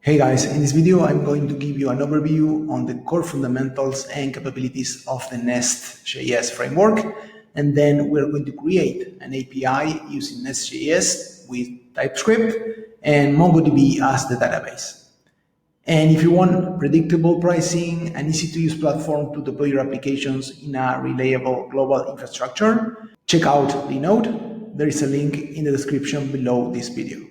Hey guys, in this video I'm going to give you an overview on the core fundamentals and capabilities of the NestJS framework, and then we're going to create an API using NestJS with TypeScript and MongoDB as the database. And if you want predictable pricing and easy to use platform to deploy your applications in a reliable global infrastructure, check out the node. There is a link in the description below this video.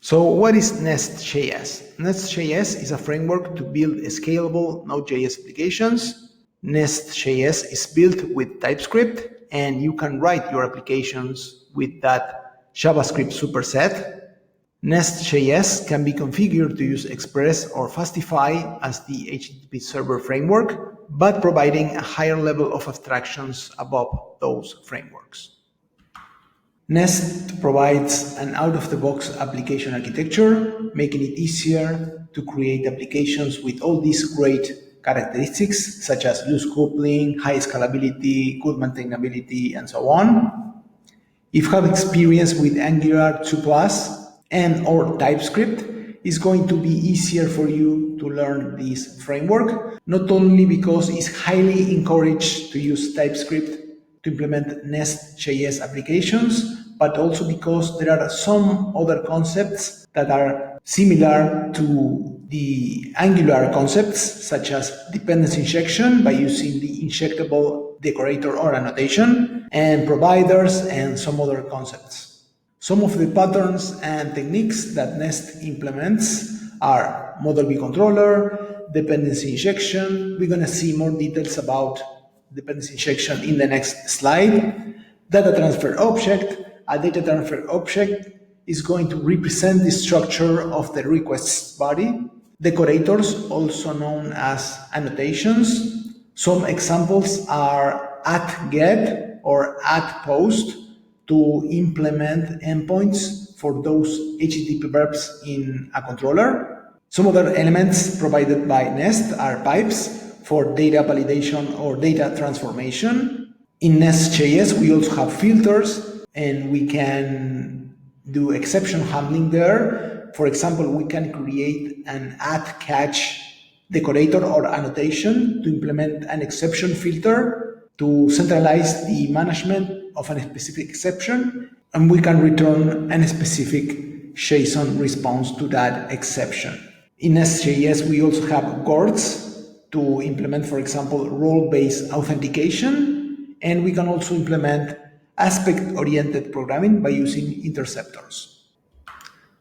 So what is NestJS? NestJS is a framework to build scalable Node.js applications. NestJS is built with TypeScript, and you can write your applications with that JavaScript superset. NestJS can be configured to use Express or Fastify as the HTTP server framework, but providing a higher level of abstractions above those frameworks. Nest provides an out-of-the-box application architecture, making it easier to create applications with all these great characteristics, such as loose coupling, high scalability, good maintainability, and so on. If you have experience with Angular 2+ and or TypeScript, it's going to be easier for you to learn this framework, not only because it's highly encouraged to use TypeScript to implement NestJS applications, but also because there are some other concepts that are similar to the Angular concepts, such as dependency injection by using the injectable decorator or annotation, and providers and some other concepts. Some of the patterns and techniques that Nest implements are model view controller, dependency injection. We're going to see more details about dependency injection in the next slide. Data transfer object. A data transfer object is going to represent the structure of the request body. Decorators, also known as annotations. Some examples are @get or @post to implement endpoints for those HTTP verbs in a controller. Some other elements provided by Nest are pipes for data validation or data transformation. In NestJS, we also have filters, and we can do exception handling there. For example, we can create an @catch decorator or annotation to implement an exception filter to centralize the management of a specific exception, and we can return a specific JSON response to that exception. In NestJS, we also have guards to implement, for example, role-based authentication, and we can also implement aspect-oriented programming by using interceptors.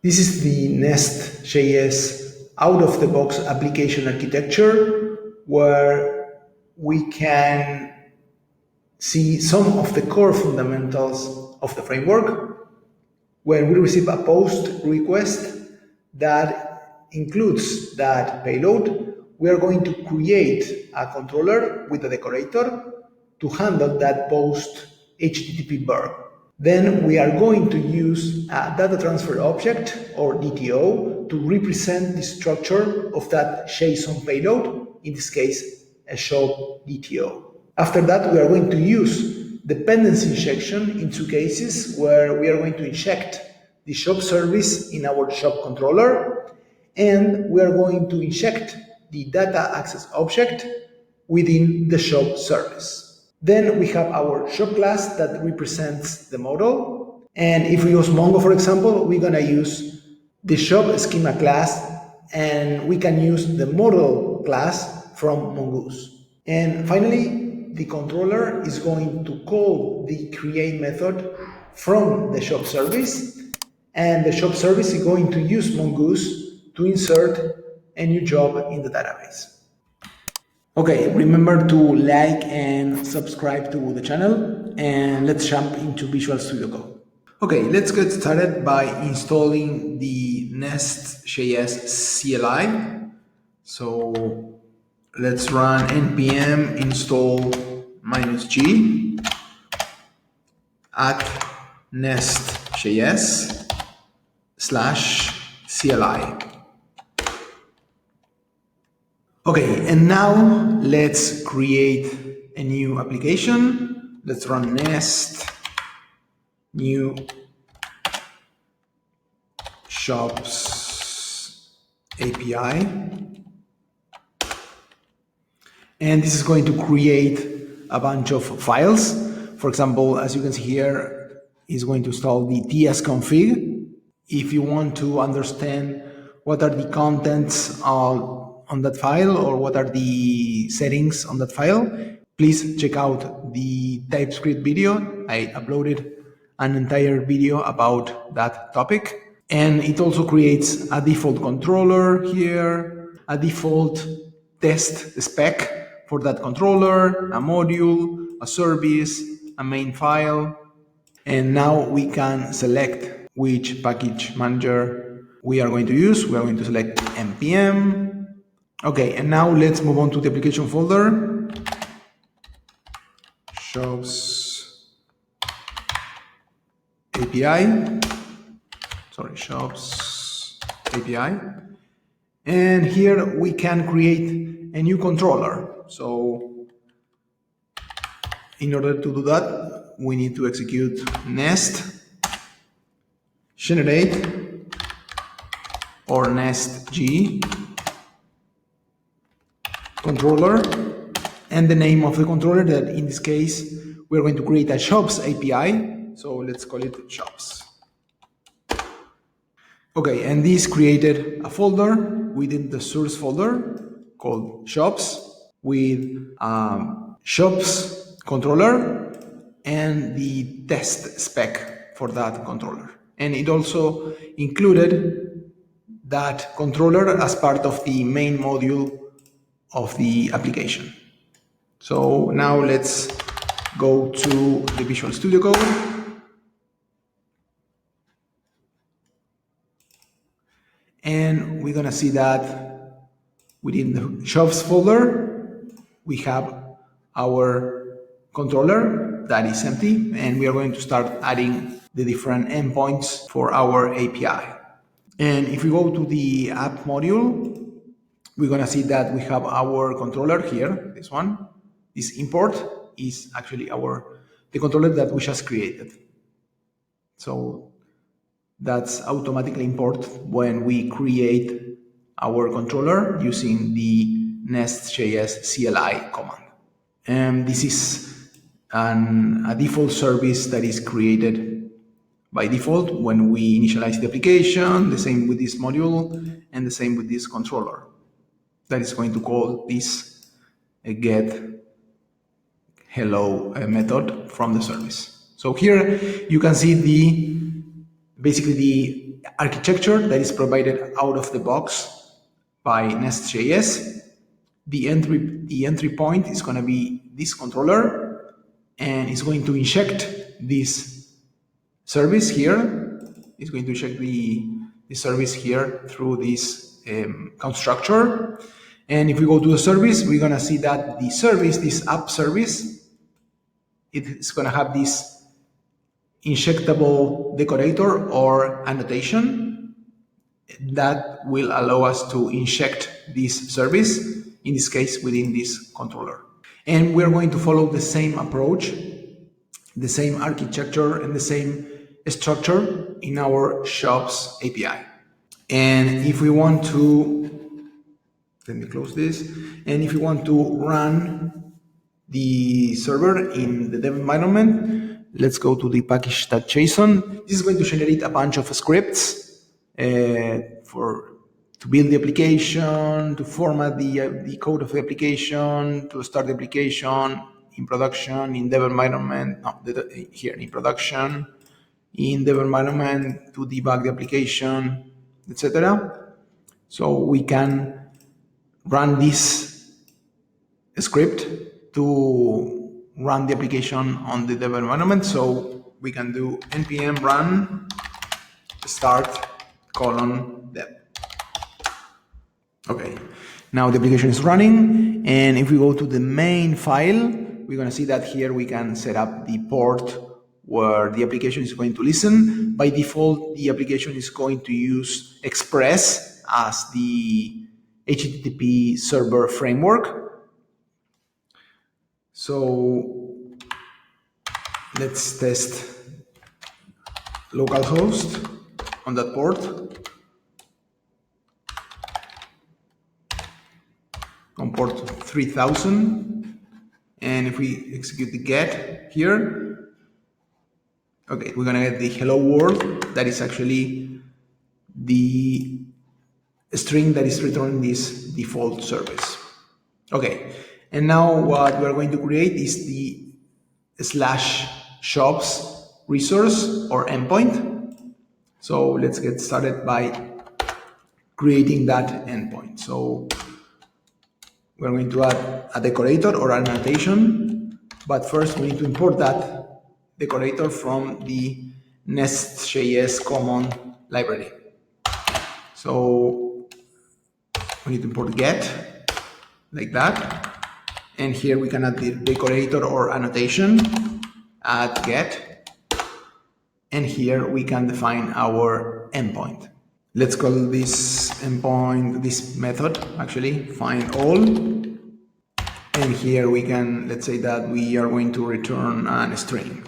This is the NestJS out-of-the-box application architecture, where we can see some of the core fundamentals of the framework. When we receive a post request that includes that payload, we are going to create a controller with a decorator to handle that post HTTP verb. Then we are going to use a data transfer object or DTO to represent the structure of that JSON payload, in this case a shop DTO. After that, we are going to use dependency injection in two cases, where we are going to inject the shop service in our shop controller, and we are going to inject the data access object within the shop service. Then we have our shop class that represents the model. And if we use Mongo, for example, we're going to use the shop schema class, and we can use the model class from Mongoose. And finally, the controller is going to call the create method from the shop service, and the shop service is going to use Mongoose to insert a new job in the database. Okay, remember to like and subscribe to the channel, and let's jump into Visual Studio Code. Okay, let's get started by installing the NestJS CLI. So let's run npm install -g @nestjs/CLI. Okay, and now let's create a new application. Let's run nest new shops API. And this is going to create a bunch of files. For example, as you can see here, it's going to install the tsconfig. If you want to understand what are the contents on that file or what are the settings on that file, please check out the TypeScript video. I uploaded an entire video about that topic. And it also creates a default controller here, a default test spec for that controller, a module, a service, a main file. And now we can select which package manager we are going to use. We are going to select npm. Okay, and now let's move on to the application folder. Shops API. Shops API. And here we can create a new controller. So in order to do that, we need to execute nest generate or nestg controller, and the name of the controller, that in this case we're going to create a shops API. So let's call it shops. Okay, and this created a folder within the source folder called shops with shops controller and the test spec for that controller. And it also included that controller as part of the main module of the application. So now let's go to the Visual Studio Code. And we're gonna see that within the shops folder, we have our controller that is empty, and we are going to start adding the different endpoints for our API. And if we go to the app module, we're gonna see that we have our controller here, this one. This import is actually the controller that we just created. So that's automatically import when we create our controller using the NestJS CLI command. And this is a default service that is created by default when we initialize the application, the same with this module, and the same with this controller. That is going to call this get hello method from the service. So here you can see basically the architecture that is provided out of the box by NestJS. The entry point is going to be this controller, and it's going to inject this service here. It's going to inject the service here through this constructor. And if we go to the service, we're going to see that the service, this app service, it's going to have this injectable decorator or annotation that will allow us to inject this service, in this case within this controller. And we're going to follow the same approach, the same architecture, and the same structure in our shops API. And if we want to, let me close this, and if you want to run the server in the dev environment, let's go to the package.json. This is going to generate a bunch of scripts to build the application, to format the code of the application, to start the application in production, in dev environment, here in production, in dev environment, to debug the application, etc. So we can run this script to run the application on the dev environment. So we can do npm run start :dev. Okay, now the application is running, and if we go to the main file, we're going to see that here we can set up the port where the application is going to listen. By default, the application is going to use Express as the HTTP server framework. So let's test localhost on that port. on port 3000. And if we execute the get here, okay, we're gonna get the hello world. That is actually the string that is returning this default service. Okay, and now what we're going to create is the /shops resource or endpoint. So let's get started by creating that endpoint. So we're going to add a decorator or an annotation, but first we need to import that decorator from the NestJS common library. So we need to import get like that. And here we can add the decorator or annotation, add get. And here we can define our endpoint. Let's call this endpoint, this method actually, find all. And here we can, let's say that we are going to return a string.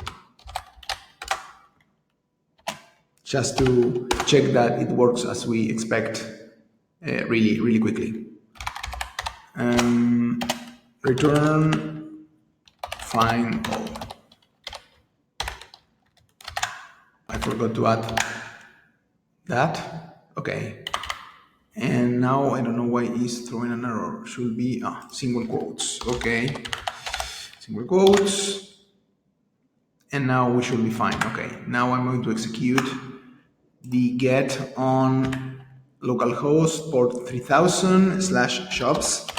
Just to check that it works as we expect really quickly. Return find all. I forgot to add that. Okay. And now I don't know why it's throwing an error. Should be single quotes. Okay. Single quotes. And now we should be fine. Okay. Now I'm going to execute the get on localhost port 3000 /shops.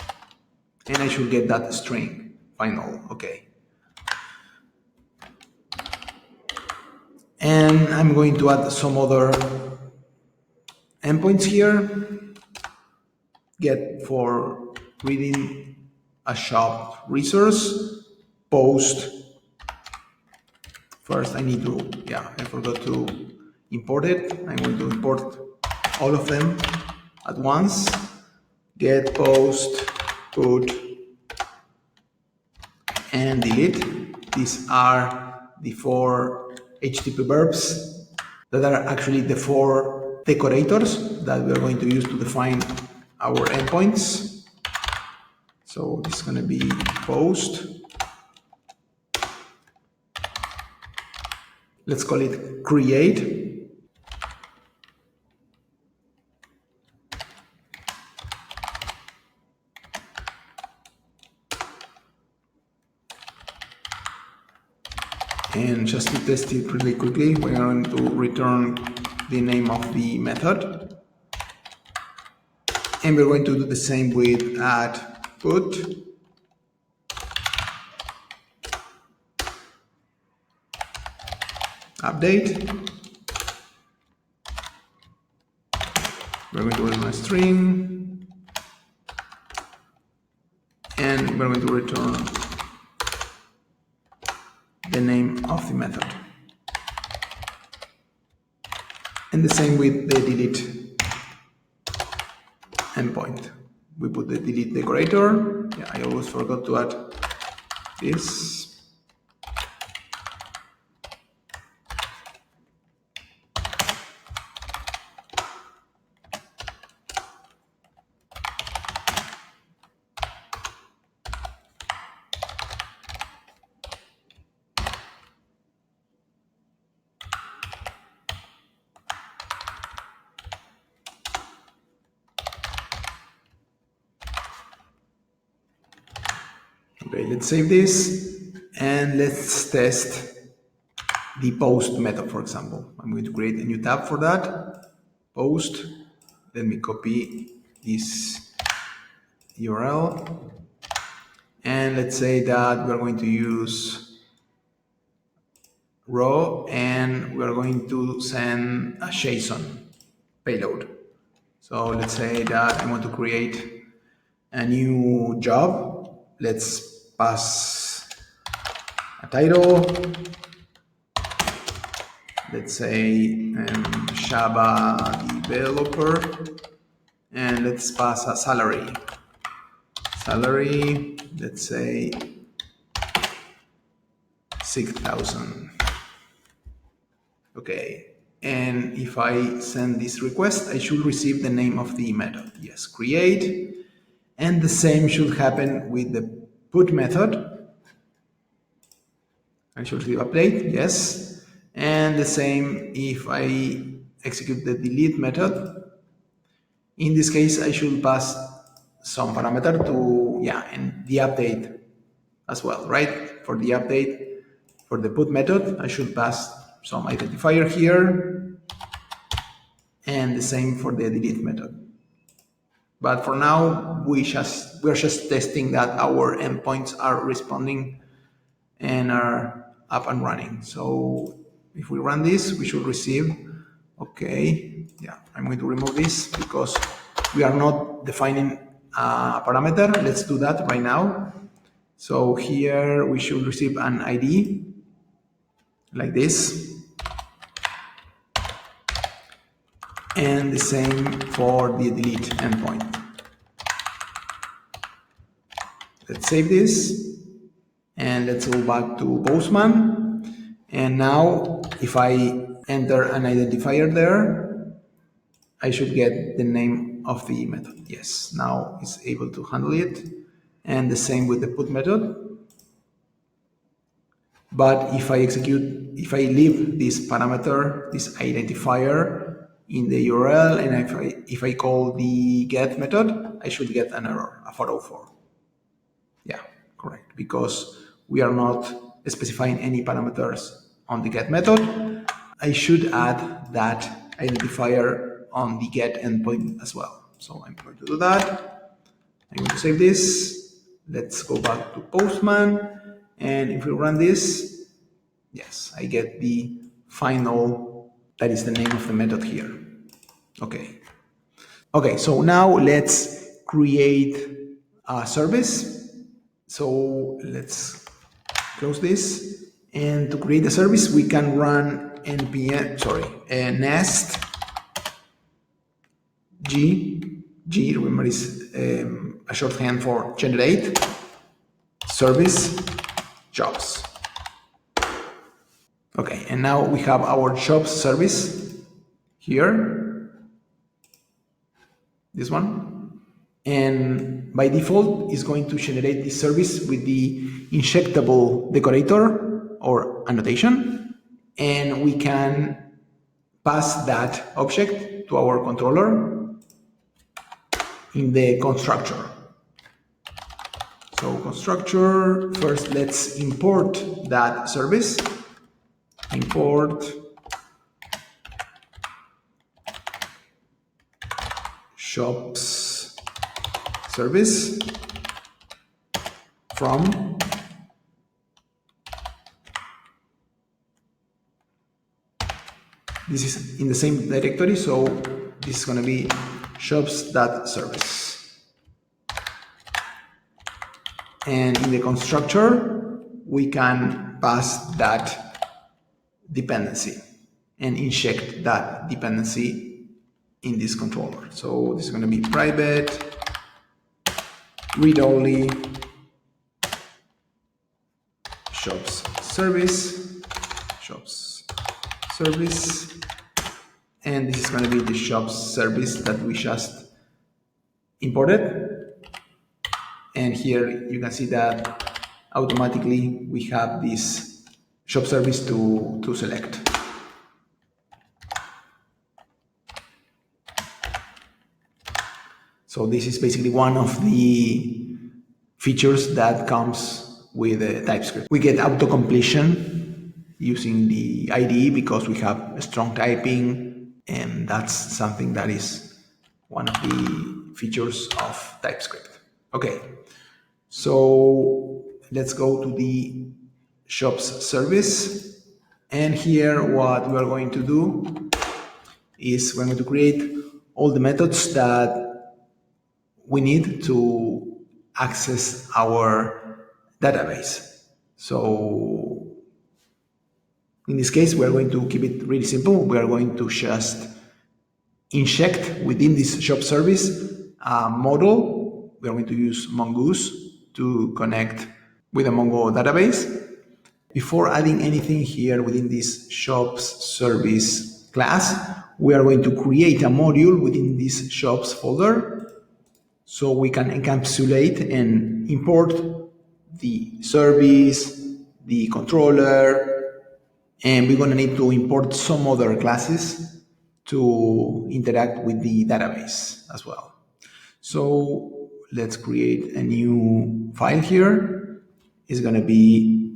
And I should get that string, find all. Okay. And I'm going to add some other endpoints here. Get for reading a shop resource, post. First I need to, I forgot to import it. I'm going to import all of them at once. Get, post, put, and delete. These are the 4 HTTP verbs that are actually the 4 decorators that we are going to use to define our endpoints. So this is going to be post. Let's call it create. And just to test it really quickly, we're going to return the name of the method. And we're going to do the same with add put. Update. We're going to return a string. And we're going to return the name of the method. And the same with the delete endpoint. We put the delete decorator. I always forgot to add this. Okay, let's save this and let's test the post method, for example. I'm going to create a new tab for that. Post. Let me copy this URL. And let's say that we're going to use raw and we're going to send a JSON payload. So let's say that I want to create a new job. Let's pass a title. Let's say Java developer, and let's pass a salary. Salary, let's say 6,000. Okay, and if I send this request, I should receive the name of the method. Yes, create. And the same should happen with the put method. I should receive update, yes. And the same if I execute the delete method. In this case, I should pass some parameter to, and the update as well, right? For the update, for the put method, I should pass some identifier here, and the same for the delete method. But for now, we're just testing that our endpoints are responding and are up and running. So if we run this, we should receive, okay, I'm going to remove this because we are not defining a parameter. Let's do that right now. So here we should receive an ID like this. And the same for the delete endpoint. Let's save this and let's go back to Postman. And now if I enter an identifier there, I should get the name of the method. Yes, now it's able to handle it. And the same with the put method. But if I leave this parameter, this identifier in the URL, and if I call the get method, I should get an error, a 404. Yeah, correct, because we are not specifying any parameters on the get method. I should add that identifier on the get endpoint as well. So I'm going to do that. I'm going to save this. Let's go back to Postman. And if we run this, yes, I get the final, that is the name of the method here. Okay. Okay, so now let's create a service. So let's close this. And to create a service, we can run nest G, remember is a shorthand for generate service jobs. Okay, and now we have our jobs service here, this one, and by default is going to generate this service with the injectable decorator or annotation, and we can pass that object to our controller in the constructor. So constructor, first let's import that service. Import shops service from this is in the same directory, so this is going to be shops.service. And in the constructor, we can pass that dependency and inject that dependency in this controller. So this is going to be private read-only shops service, and this is going to be the shops service that we just imported. And here you can see that automatically we have this shop service to select. So this is basically one of the features that comes with TypeScript. We get auto-completion using the IDE because we have strong typing, and that's something that is one of the features of TypeScript. Okay, so let's go to the shops service, and here what we are going to do is we're going to create all the methods that we need to access our database. So in this case, we are going to keep it really simple. We are going to just inject within this shop service a model. We are going to use Mongoose to connect with a Mongo database. Before adding anything here within this shops service class, we are going to create a module within this shops folder. So we can encapsulate and import the service, the controller, and we're going to need to import some other classes to interact with the database as well. So let's create a new file here. It's going to be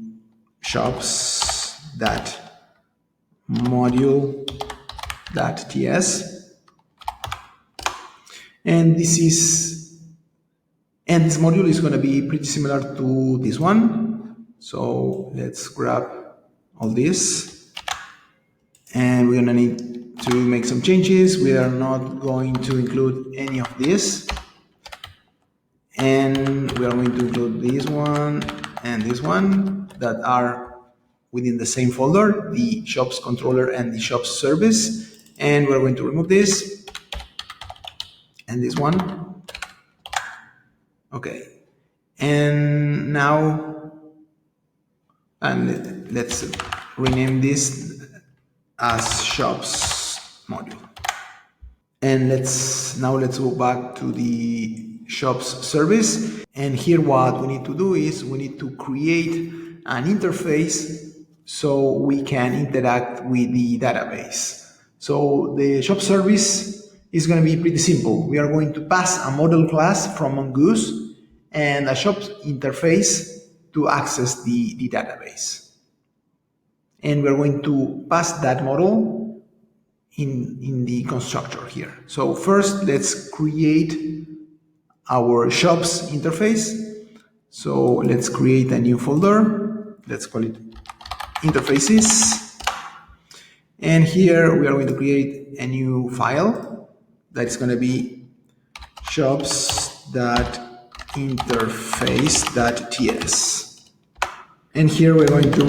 shops.module.ts. And this module is going to be pretty similar to this one. So let's grab all this, and we're going to need to make some changes. We are not going to include any of this, and we are going to include this one and this one that are within the same folder, the shops controller and the shops service, and we're going to remove this and this one. Okay, and now let's rename this as shops module. And let's go back to the shops service. And here what we need to do is we need to create an interface so we can interact with the database. So the shop service is going to be pretty simple. We are going to pass a model class from Mongoose and a shop interface to access the database. And we're going to pass that model in the constructor here. So first, let's create our shops interface. So let's create a new folder. Let's call it interfaces. And here we are going to create a new file that is going to be shops.interface.ts. And here we're going to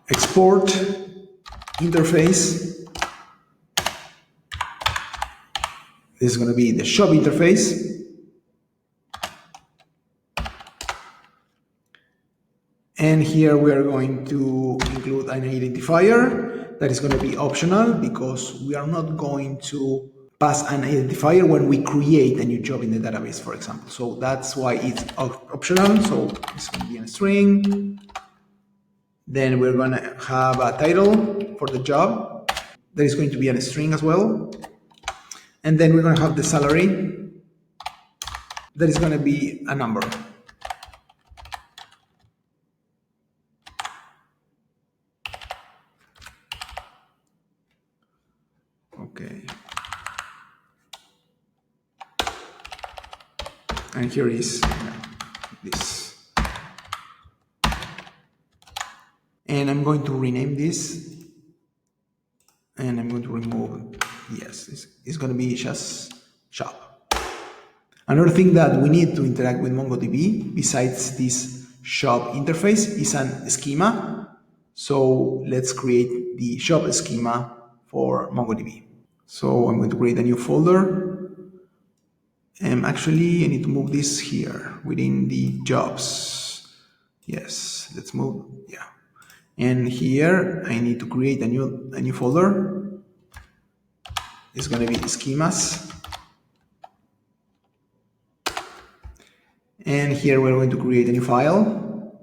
export interface. This is going to be the shop interface. And here we are going to include an identifier that is going to be optional because we are not going to pass an identifier when we create a new job in the database, for example. So that's why it's optional. So it's going to be a string. Then we're going to have a title for the job. There is going to be a string as well. And then we're going to have the salary. That is going to be a number. Okay. And here is this. And I'm going to rename this. And I'm going to remove, yes, it's going to be just shop. Another thing that we need to interact with MongoDB besides this shop interface is an schema. So let's create the shop schema for MongoDB. So I'm going to create a new folder. And actually I need to move this here within the jobs. Yes, let's move, yeah. And here I need to create a new folder. It's going to be schemas. And here we're going to create a new file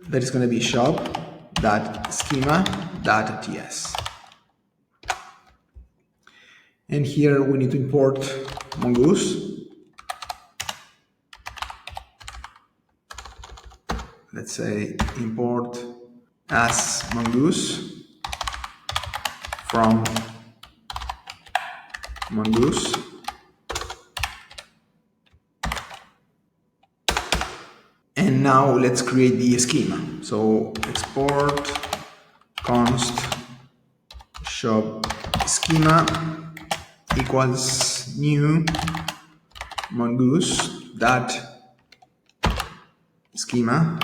that is going to be shop.schema.ts. And here we need to import Mongoose. Let's say import as Mongoose from Mongoose. And now let's create the schema. So export const shop schema equals new mongoose dot schema.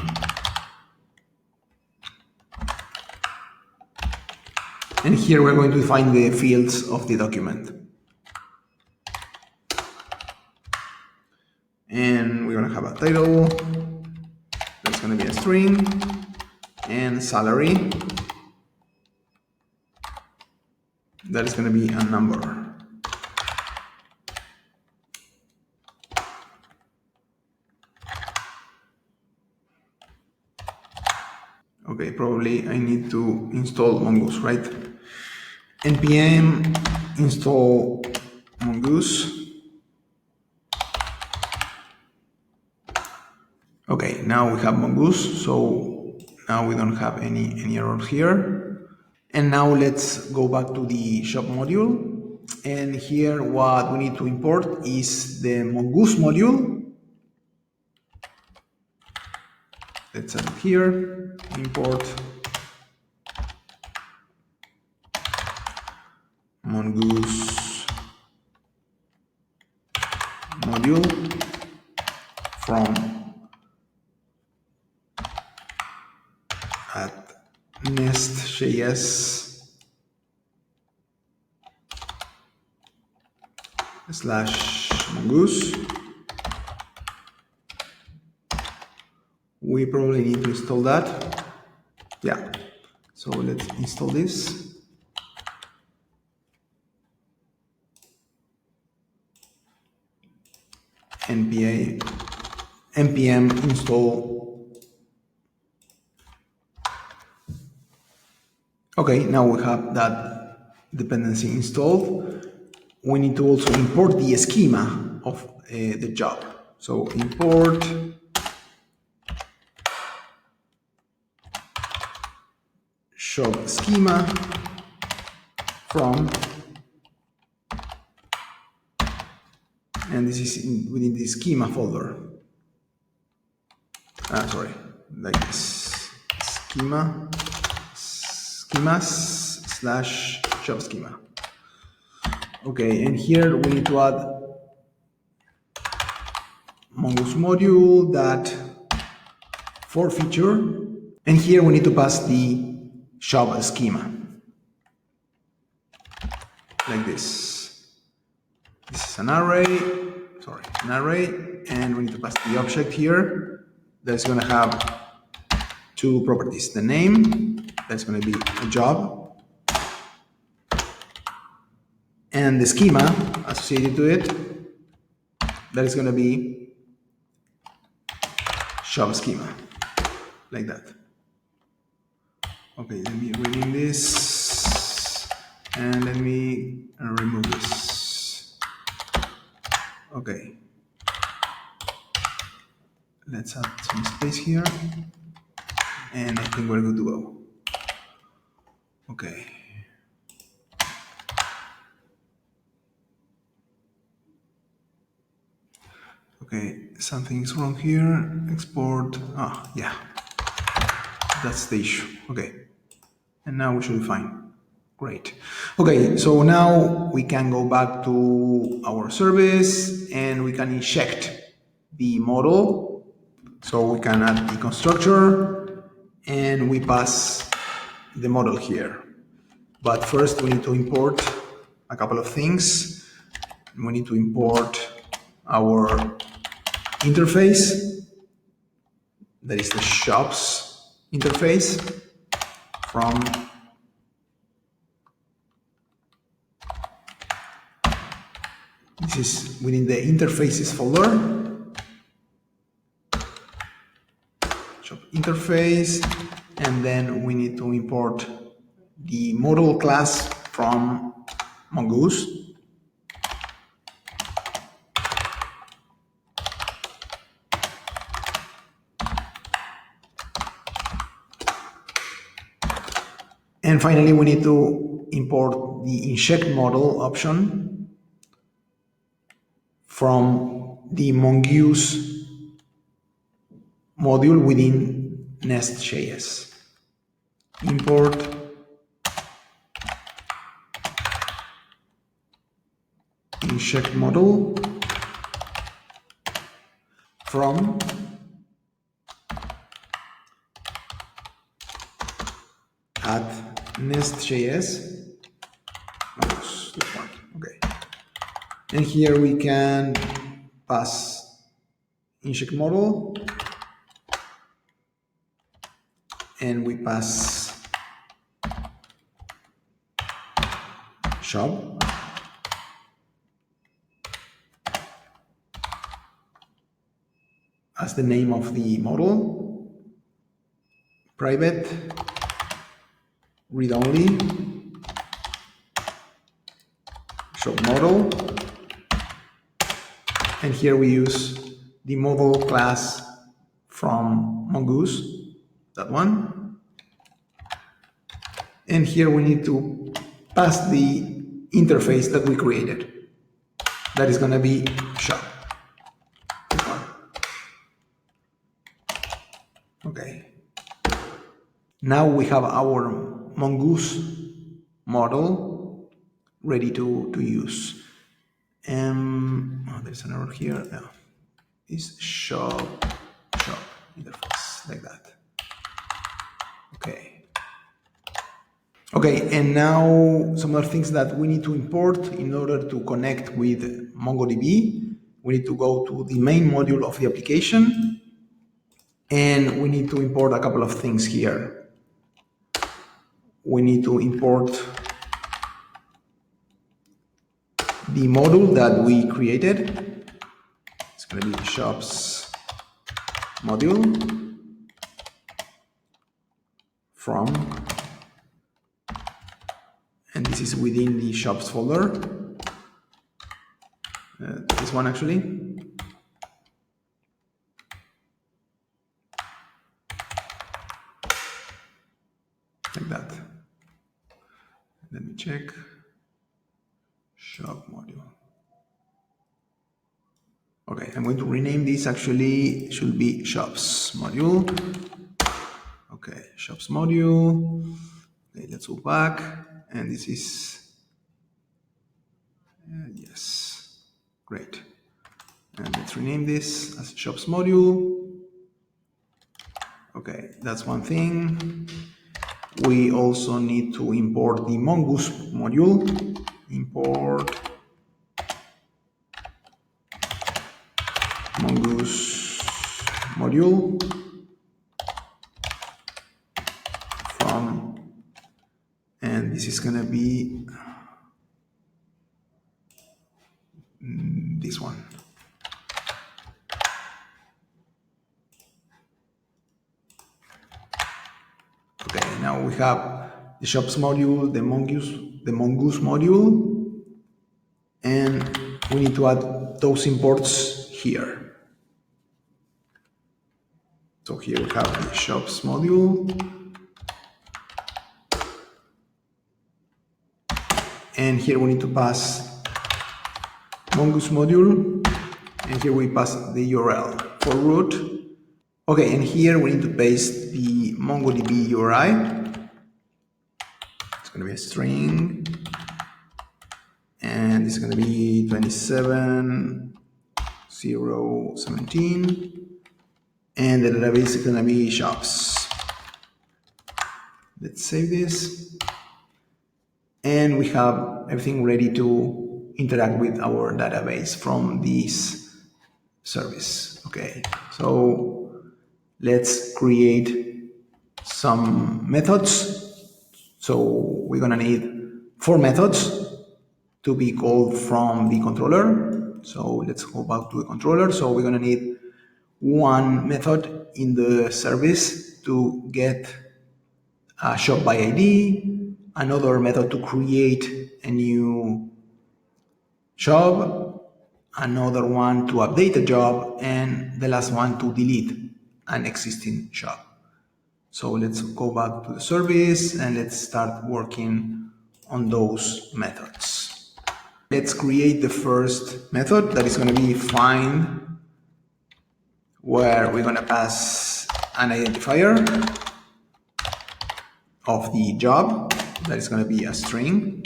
And here we're going to define the fields of the document. And we're going to have a title. That's going to be a string. And salary. That is going to be a number. Okay, probably I need to install Mongoose, right? npm install Mongoose. Okay, now we have Mongoose, so now we don't have any errors here. And now let's go back to the shop module. And here what we need to import is the Mongoose module. Let's add it here, import Mongoose module from at NestJS / Mongoose. We probably need to install that. Yeah, so let's install this. npm install. Okay, now we have that dependency installed. We need to also import the schema of the job. So import shop schema from, and this is within the schema folder. Sorry, like this, schemas / shop schema. Okay, and here we need to add Mongoose module that for feature, and here we need to pass the shop schema like this. This is an array, and we need to pass the object here. That's going to have two properties: the name, that's going to be a job, and the schema associated to it, that is going to be shop schema, like that. Okay, let me rename this, and let me remove this. Okay, let's add some space here, and I think we're good to go. Okay. Okay, something's wrong here. Export. Yeah, that's the issue. Okay, and now we should be fine. Great. Okay, so now we can go back to our service and we can inject the model. So we can add the constructor and we pass the model here. But first we need to import a couple of things. We need to import our interface, that is the shops interface, from this is within the interfaces folder, shop interface, and then we need to import the model class from Mongoose. And finally, we need to import the inject model option from the Mongoose module within NestJS. Import inject model from at NestJS. Okay. And here we can pass inject model, and we pass shop, as the name of the model, private read-only shop model, and here we use the model class from Mongoose, that one, and here we need to pass the interface that we created. That is going to be shop. Okay. Now we have our Mongoose model ready to use. There's an error here. No. Is shop interface, like that. Okay. Okay, and now some other things that we need to import in order to connect with MongoDB. We need to go to the main module of the application, and we need to import a couple of things here. We need to import the module that we created. It's going to be shops module from, and this is within the shops folder. This one actually. Like that. Let me check. Shop module. Okay, I'm going to rename this. Actually, it should be shops module. Okay, shops module. Okay, let's go back, and this is yes, great. And let's rename this as shops module. Okay, that's one thing. We also need to import the Mongoose module. Import Mongoose module from, and this is gonna be this one. Okay, now we have the shops module, the Mongoose module, and we need to add those imports here. So here we have the shops module, and here we need to pass Mongoose module, and here we pass the URL for root. Okay, and here we need to paste the MongoDB URI. It's going to be a string, and it's going to be 27.0.17, and the database is going to be shops. Let's save this, and we have everything ready to interact with our database from this service. Okay, so let's create some methods. So we're gonna need 4 methods to be called from the controller. So let's go back to the controller. So we're gonna need one method in the service to get a shop by ID, another method to create a new job, another one to update a job, and the last one to delete an existing job. So let's go back to the service and let's start working on those methods. Let's create the first method that is going to be find, where we're going to pass an identifier of the job that is going to be a string.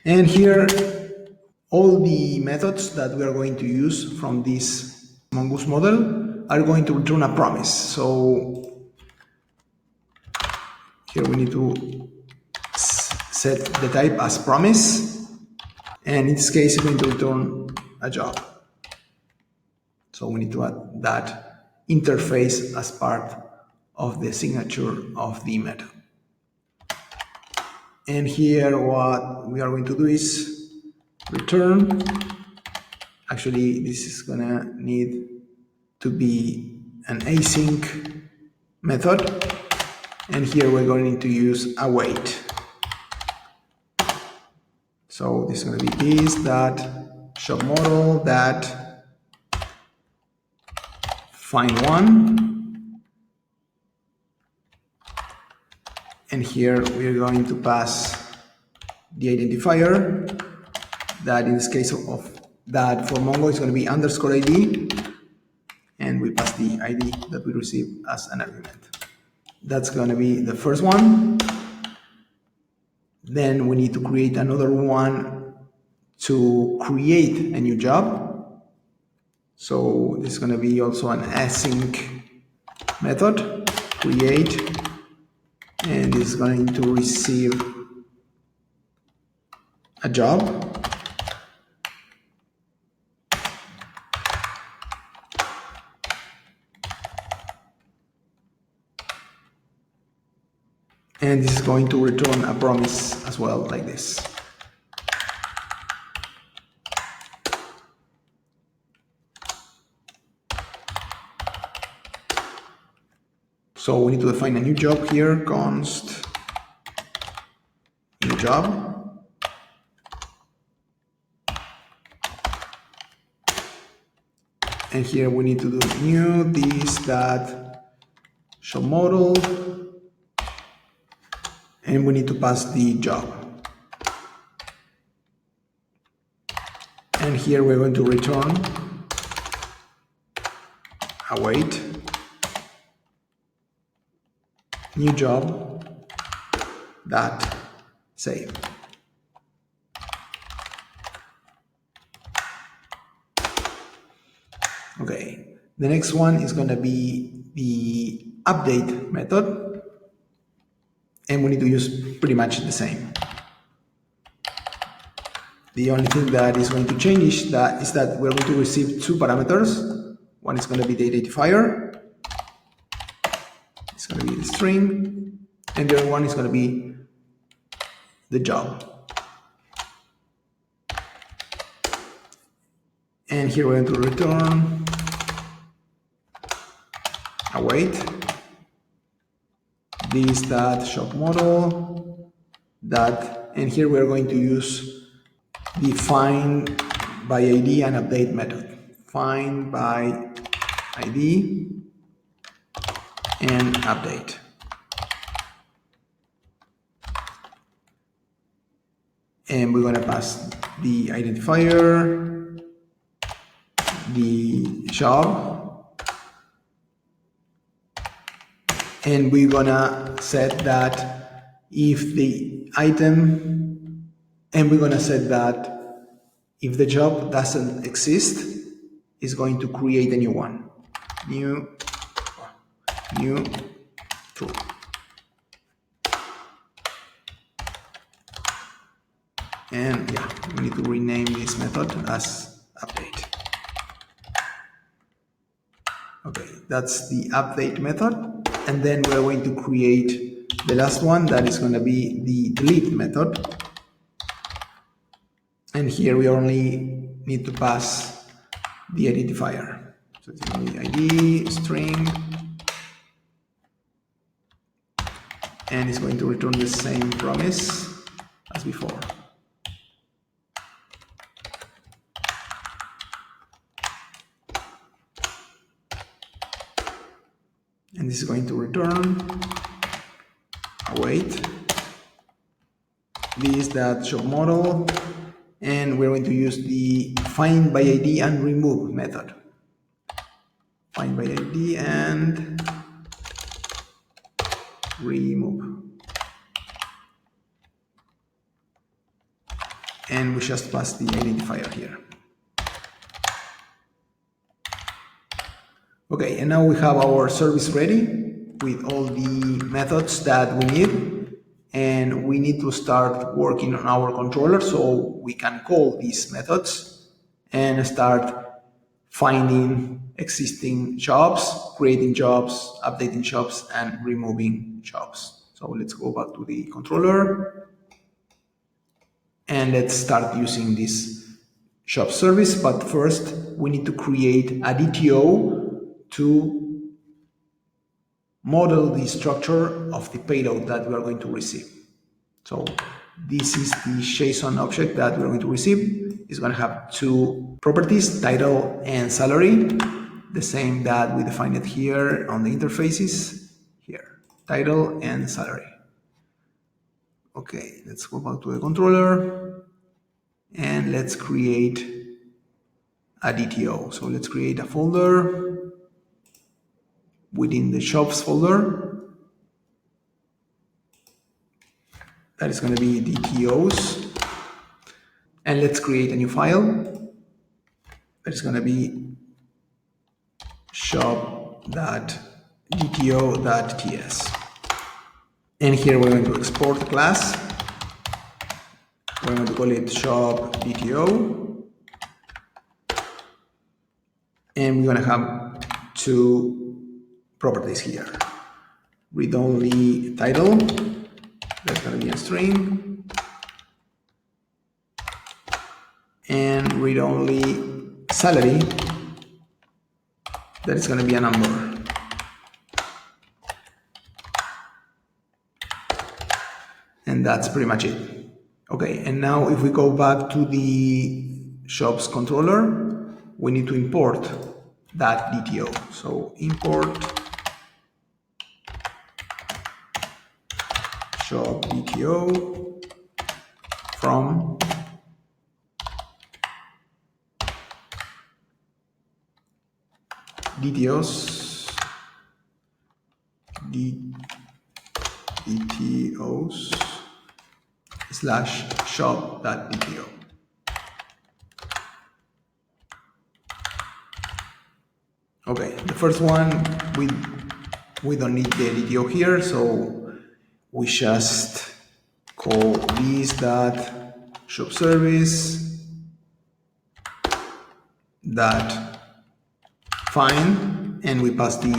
And here all the methods that we are going to use from this Mongoose model are going to return a promise. So here we need to set the type as promise, and in this case it's going to return a job. So we need to add that interface as part of the signature of the method. And here what we are going to do is return. Actually, this is gonna need to be an async method, and here we're going to use await. So this is going to be this that shop model that find one, and here we're going to pass the identifier that in this case of that for Mongo is going to be underscore ID, and we pass the ID that we receive as an argument. That's going to be the first one. Then we need to create another one to create a new job. So this is going to be also an async method, create, and it's going to receive a job. And this is going to return a promise as well, like this. So we need to define a new job here, const new job. And here we need to do new this that show model, and we need to pass the job. And here we're going to return await new job that save. Okay, the next one is going to be the update method, and we need to use pretty much the same. The only thing that is going to change is that we're going to receive two parameters. One is going to be the identifier, it's going to be the string, and the other one is going to be the job. And here we're going to return await this that shop model that, and here we're going to use the find by ID and update method. Find by ID and update. And we're going to pass the identifier, the job, and we're gonna set that if the item, and we're gonna set that if the job doesn't exist, it's going to create a new one. New true. And yeah, we need to rename this method as update. Okay, that's the update method. And then we're going to create the last one that is going to be the delete method. And here we only need to pass the identifier. So it's going to be ID, string, and it's going to return the same promise as before. And this is going to return await this that show model, and we're going to use the find by ID and remove method. Find by ID and remove, and we just pass the identifier here. Okay, and now we have our service ready with all the methods that we need, and we need to start working on our controller so we can call these methods and start finding existing jobs, creating jobs, updating jobs, and removing jobs. So let's go back to the controller and let's start using this job service. But first, we need to create a DTO to model the structure of the payload that we are going to receive. So this is the JSON object that we're going to receive. It's going to have two properties, title and salary, the same that we defined it here on the interfaces, here, title and salary. Okay, let's go back to the controller and let's create a DTO. So let's create a folder within the shops folder. That is going to be DTOs. And let's create a new file. That is going to be shop.dto.ts. And here we're going to export the class. We're going to call it shop.dto. And we're going to have two properties here. Read-only title, that's going to be a string. And read-only salary, that is going to be a number. And that's pretty much it. Okay, and now if we go back to the shops controller, we need to import that DTO. So import shop DTO from DTOs / shop.dto. Okay, the first one, we don't need the DTO here, so we just call this that shop service that find, and we pass the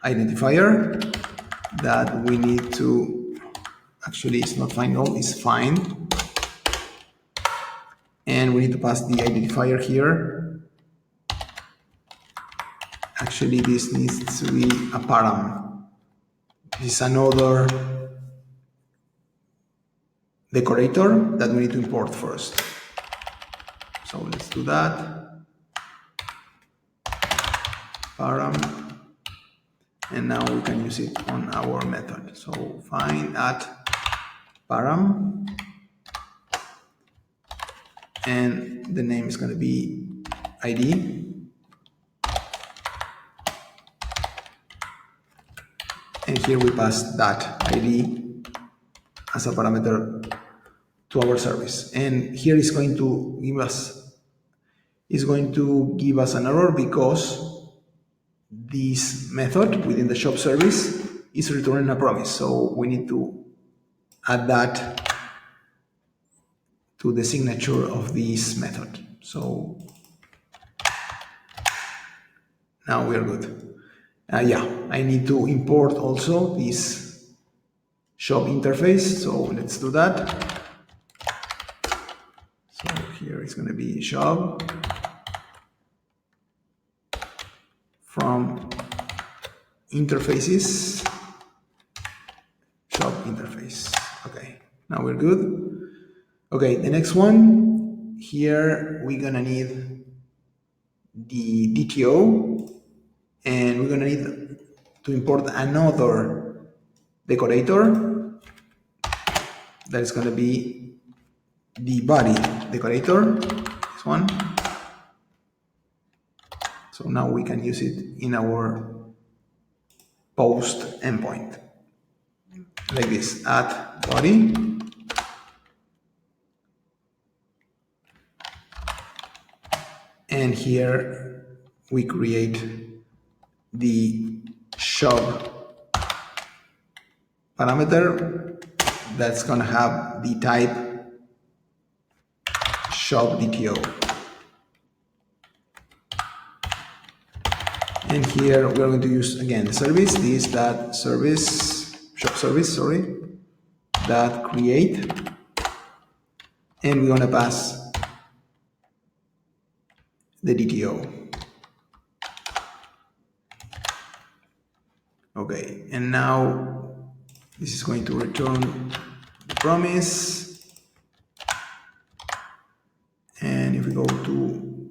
identifier that we need to, actually it's not find all, it's find, and we need to pass the identifier here. Actually this needs to be a param. This is another decorator that we need to import first. So let's do that. Param, and now we can use it on our method. So find at param, and the name is going to be ID, and here we pass that ID as a parameter to our service. And here is going to give us an error because this method within the shop service is returning a promise. So we need to add that to the signature of this method. So now we are good. Yeah, I need to import also this shop interface. So let's do that. So here it's going to be shop from interfaces, shop interface. Okay, now we're good. Okay, the next one, here we're gonna need the DTO, and we're gonna need to import another decorator that is gonna be the body decorator, this one. So now we can use it in our post endpoint, like this, add body. And here we create the shop parameter that's going to have the type shop DTO. And here we're going to use again the service, this that service, shop service, sorry, that create, and we're going to pass the DTO. Okay, and now this is going to return the promise. And if we go to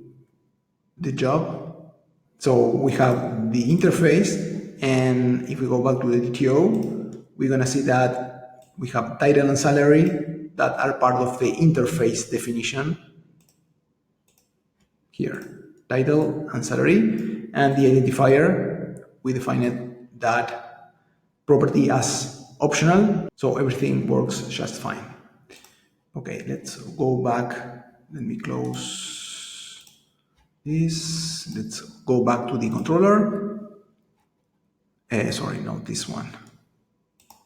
the job, so we have the interface, and if we go back to the DTO, we're gonna see that we have title and salary that are part of the interface definition here, title and salary, and the identifier, we defined that property as optional, so everything works just fine. Okay, let's go back. Let me close this. Let's go back to the controller. Sorry, no, this one.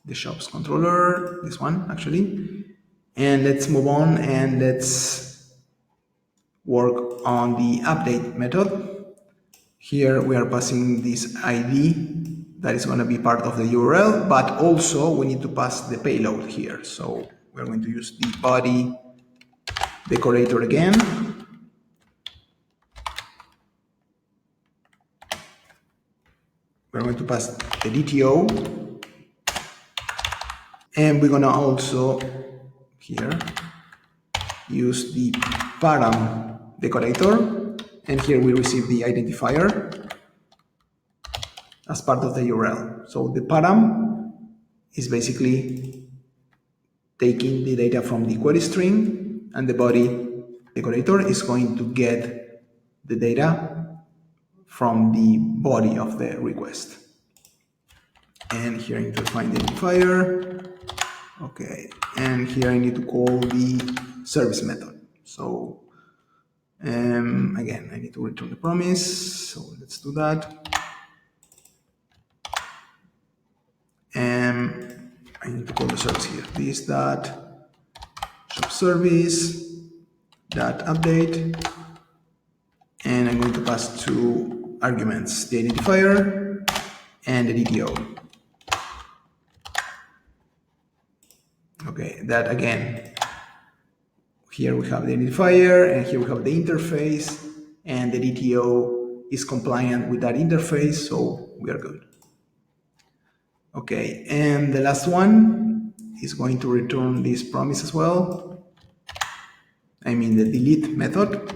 The shops controller, this one actually. And let's move on and let's work on the update method. Here we are passing this ID that is going to be part of the URL, but also we need to pass the payload here. So we're going to use the body decorator again. We're going to pass the DTO, and we're going to also here use the param decorator, and here we receive the identifier as part of the URL. So the param is basically taking the data from the query string, and the body decorator is going to get the data from the body of the request. And here I need to find the identifier. Okay, and here I need to call the service method. So again, I need to return the promise. So let's do that. And I need to call the service here. This dot shop service dot update, and I'm going to pass two arguments: the identifier and the DTO. Okay, that again. Here we have the identifier, and here we have the interface, and the DTO is compliant with that interface, so we are good. Okay, and the last one is going to return this promise as well. I mean the delete method.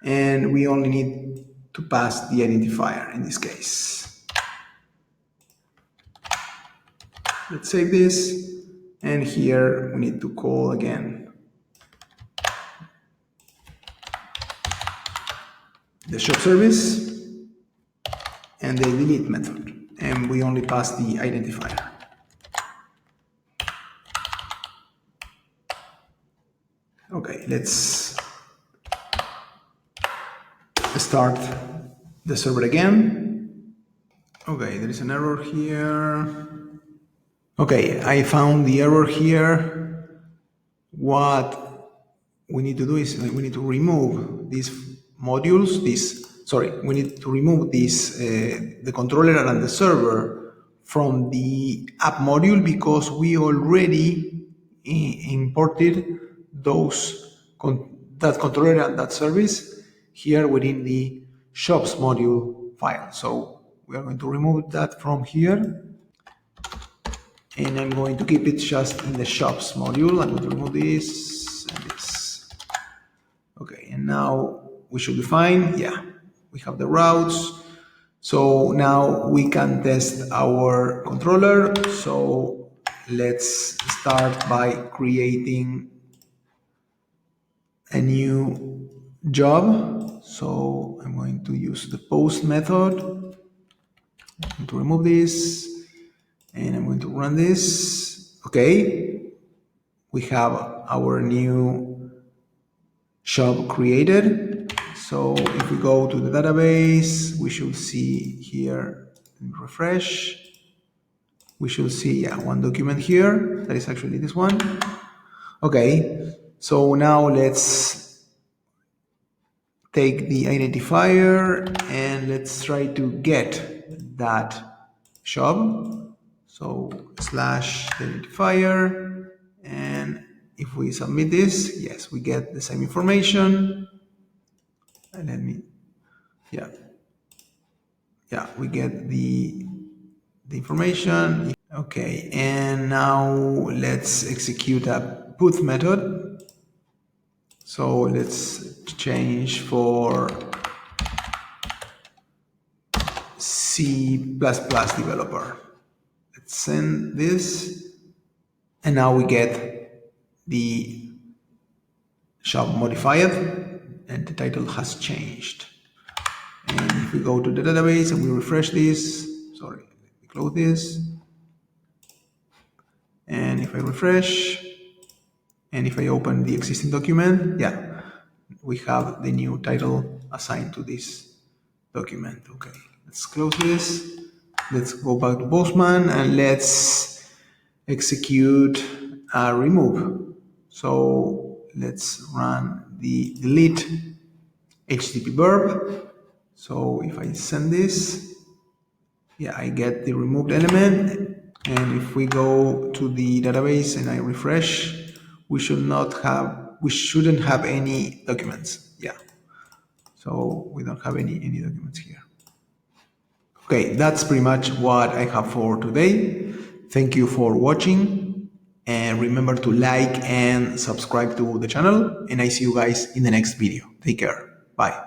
And we only need to pass the identifier in this case. Let's save this. And here we need to call again the shop service and the delete method. And we only pass the identifier. Okay, let's start the server again. Okay, there is an error here. Okay, I found the error here. What we need to do is we need to remove these modules, we need to remove this, the controller and the server from the app module, because we already imported that controller and that service here within the shops module file. So we are going to remove that from here, and I'm going to keep it just in the shops module. I'm going to remove this and this. Okay, and now we should be fine. Yeah, we have the routes. So now we can test our controller. So let's start by creating a new job. So I'm going to use the post method. I'm going to remove this, and I'm going to run this. Okay, we have our new shop created. So if we go to the database, we should see here, refresh, we should see one document here. That is actually this one. Okay, so now let's take the identifier and let's try to get that shop. So slash identifier, and if we submit this, yes, we get the same information. And let me, yeah, we get the the information. Okay, and now let's execute a put method. So let's change for C++ developer. Let's send this, and now we get the shop modified, and the title has changed. And if we go to the database and we refresh this, sorry, let me close this. And if I refresh, and if I open the existing document, yeah, we have the new title assigned to this document. Okay, let's close this. Let's go back to Postman and let's execute a remove. So let's run the delete HTTP verb. So if I send this, yeah, I get the removed element. And if we go to the database and I refresh, we shouldn't have any documents. Yeah. So we don't have any documents here. Okay, that's pretty much what I have for today. Thank you for watching, and remember to like and subscribe to the channel, and I see you guys in the next video. Take care. Bye.